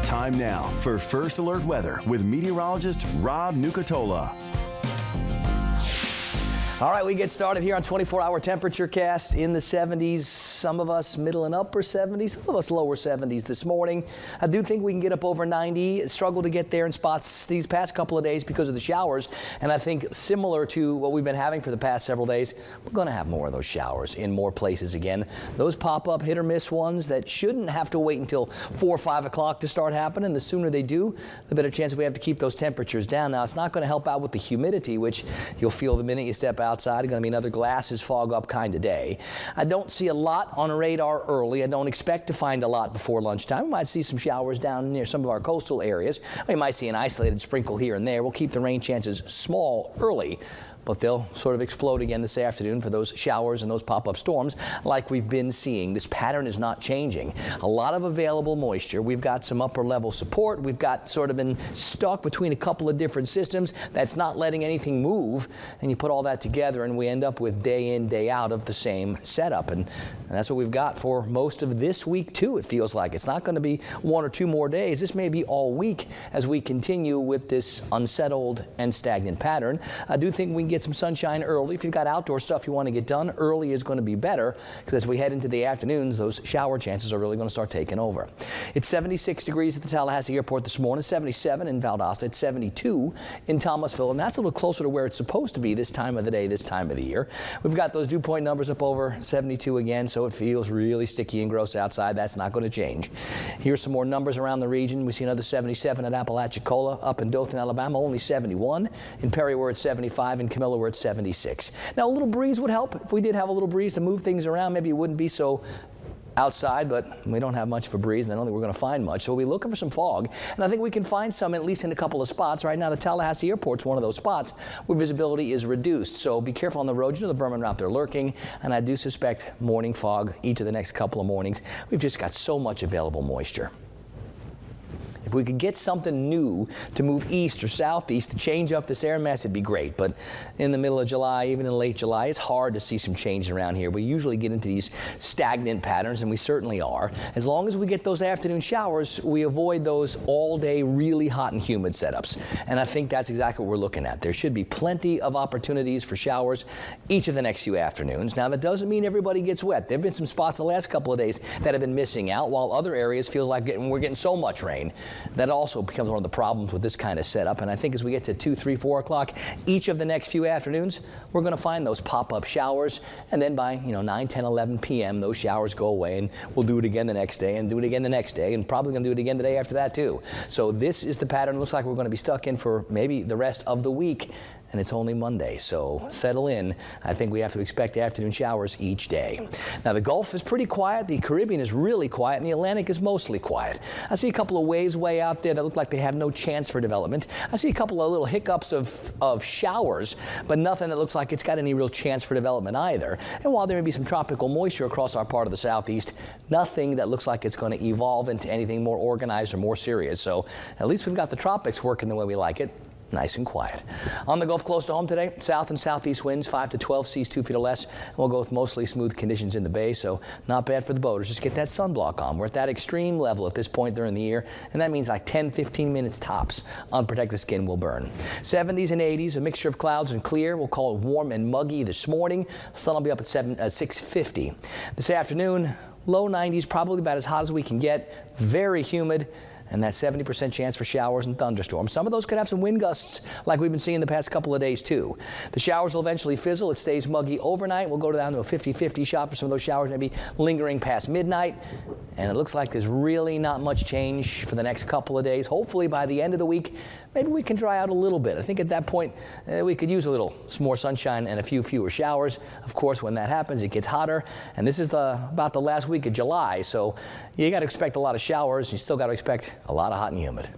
Time now for First Alert Weather with meteorologist Rob Nucatola. All right, we get started here on 24-hour temperature cast in the 70s. Some of us middle and upper 70s, some of us lower 70s this morning. I do think we can get up over 90. Struggle to get there in spots these past couple of days because of the showers. And I think similar to what we've been having for the past several days, we're going to have more of those showers in more places again. Those pop-up hit or miss ones that shouldn't have to wait until 4 or 5 o'clock to start happening. The sooner they do, the better chance we have to keep those temperatures down. Now, it's not going to help out with the humidity, which you'll feel the minute you step outside. It's going to be another glasses fog up kind of day. I don't see a lot on radar early. I don't expect to find a lot before lunchtime. We might see some showers down near some of our coastal areas. We might see an isolated sprinkle here and there. We'll keep the rain chances small early, but they'll sort of explode again this afternoon for those showers and those pop-up storms like we've been seeing. This pattern is not changing. A lot of available moisture. We've got some upper level support. We've got sort of been stuck between a couple of different systems that's not letting anything move. And you put all that together and we end up with day in, day out of the same setup. And that's what we've got for most of this week too, it feels like. It's not going to be 1 or 2 more days. This may be all week as we continue with this unsettled and stagnant pattern. I do think we can get some sunshine early. If you've got outdoor stuff you want to get done, early is going to be better because as we head into the afternoons, those shower chances are really going to start taking over. It's 76 degrees at the Tallahassee airport this morning, 77 in Valdosta, it's 72 in Thomasville, and that's a little closer to where it's supposed to be this time of the day, this time of the year. We've got those dew point numbers up over 72 again, so it feels really sticky and gross outside. That's not going to change. Here's some more numbers around the region. We see another 77 at Apalachicola, up in Dothan, Alabama, only 71. In Perry, we're at 75, in Camilla, we're at 76. Now, a little breeze would help. If we did have a little breeze to move things around, maybe it wouldn't be so outside, but we don't have much of a breeze, and I don't think we're going to find much. So we'll be looking for some fog, and I think we can find some at least in a couple of spots. Right now, the Tallahassee airport's one of those spots where visibility is reduced. So be careful on the road. You know the vermin are out there lurking, and I do suspect morning fog each of the next couple of mornings. We've just got so much available moisture. If we could get something new to move east or southeast to change up this air mass, it'd be great. But in the middle of July, even in late July, it's hard to see some change around here. We usually get into these stagnant patterns, and we certainly are. As long as we get those afternoon showers, we avoid those all-day really hot and humid setups. And I think that's exactly what we're looking at. There should be plenty of opportunities for showers each of the next few afternoons. Now, that doesn't mean everybody gets wet. There have been some spots the last couple of days that have been missing out, while other areas feel like we're getting so much rain. That also becomes one of the problems with this kind of setup. And I think as we get to 2, 3, 4 o'clock, each of the next few afternoons, we're going to find those pop-up showers. And then by 9, 10, 11 p.m., those showers go away, and we'll do it again the next day and do it again the next day, and probably going to do it again the day after that too. So this is the pattern it looks like we're going to be stuck in for maybe the rest of the week. And it's only Monday, so settle in. I think we have to expect afternoon showers each day. Now, the Gulf is pretty quiet, the Caribbean is really quiet, and the Atlantic is mostly quiet. I see a couple of waves way out there that look like they have no chance for development. I see a couple of little hiccups of showers, but nothing that looks like it's got any real chance for development either. And while there may be some tropical moisture across our part of the southeast, nothing that looks like it's going to evolve into anything more organized or more serious. So at least we've got the tropics working the way we like it. Nice and quiet. On the Gulf close to home today, south and southeast winds 5 to 12, seas 2 feet or less. We'll go with mostly smooth conditions in the bay, so not bad for the boaters. Just get that sunblock on. We're at that extreme level at this point during the year, and that means like 10, 15 minutes tops. Unprotected skin will burn. 70s and 80s, a mixture of clouds and clear. We'll call it warm and muggy this morning. Sun will be up at 6:50. This afternoon, low 90s, probably about as hot as we can get. Very humid. And that 70% chance for showers and thunderstorms. Some of those could have some wind gusts like we've been seeing the past couple of days too. The showers will eventually fizzle. It stays muggy overnight. We'll go down to a 50-50 shot for some of those showers, maybe lingering past midnight. And it looks like there's really not much change for the next couple of days. Hopefully by the end of the week, maybe we can dry out a little bit. I think at that point, we could use a little more sunshine and a few fewer showers. Of course, when that happens, it gets hotter. And this is about the last week of July. So you got to expect a lot of showers. You still got to expect a lot of hot and humid.